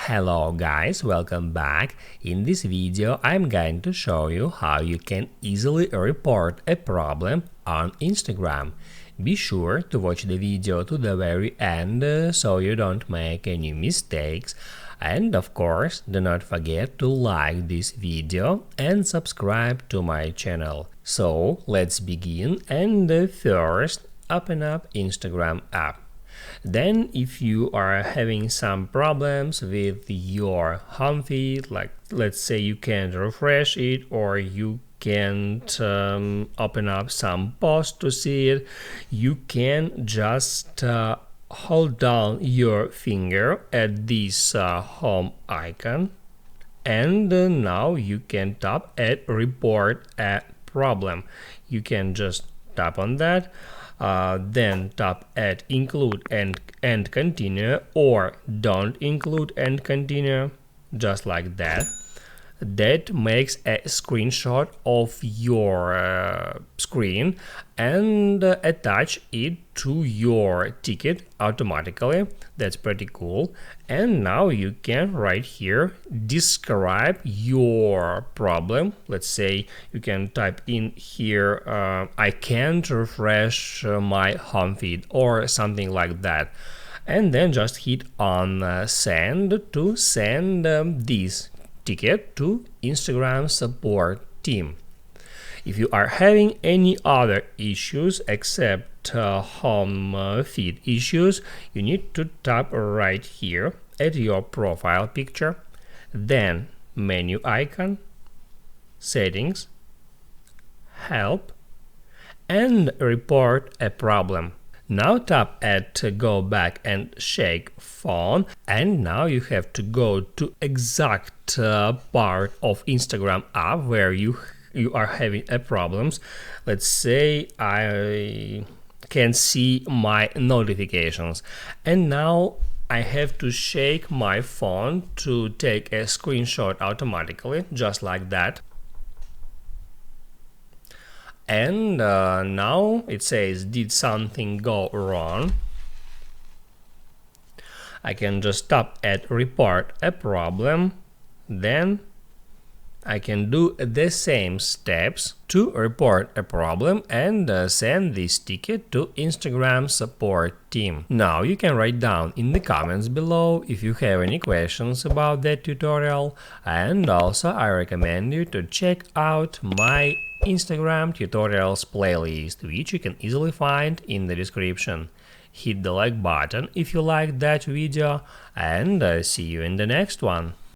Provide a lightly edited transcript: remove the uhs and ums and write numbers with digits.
Hello guys, welcome back. In this video I'm going to show you how you can easily report a problem on Instagram. Be sure to watch the video to the very end so you don't make any mistakes. And of course, do not forget to like this video and subscribe to my channel. So let's begin, and first open up Instagram app. Then if you are having some problems with your home feed, like let's say you can't refresh it or you can't open up some post to see it, you can just hold down your finger at this home icon, and now you can tap at report a problem. You can just tap on that. Then tap at include and continue, or don't include and continue, just like that. That makes a screenshot of your screen and attach it to your ticket automatically. That's pretty cool. And now you can right here describe your problem. Let's say you can type in here I can't refresh my home feed or something like that, and then just hit on send to send this ticket to Instagram support team. If you are having any other issues except home feed issues, you need to tap right here at your profile picture, then menu icon, settings, help, and report a problem. Now tap at go back and shake phone, and now you have to go to exact part of Instagram app where you are having a problems. Let's say I can see my notifications, and now I have to shake my phone to take a screenshot automatically, just like that. And now it says, did something go wrong? I can just tap at report a problem, then I can do the same steps to report a problem and send this ticket to Instagram support team. Now you can write down in the comments below if you have any questions about that tutorial, and also I recommend you to check out my Instagram tutorials playlist, which you can easily find in the description. Hit the like button if you liked that video, and see you in the next one.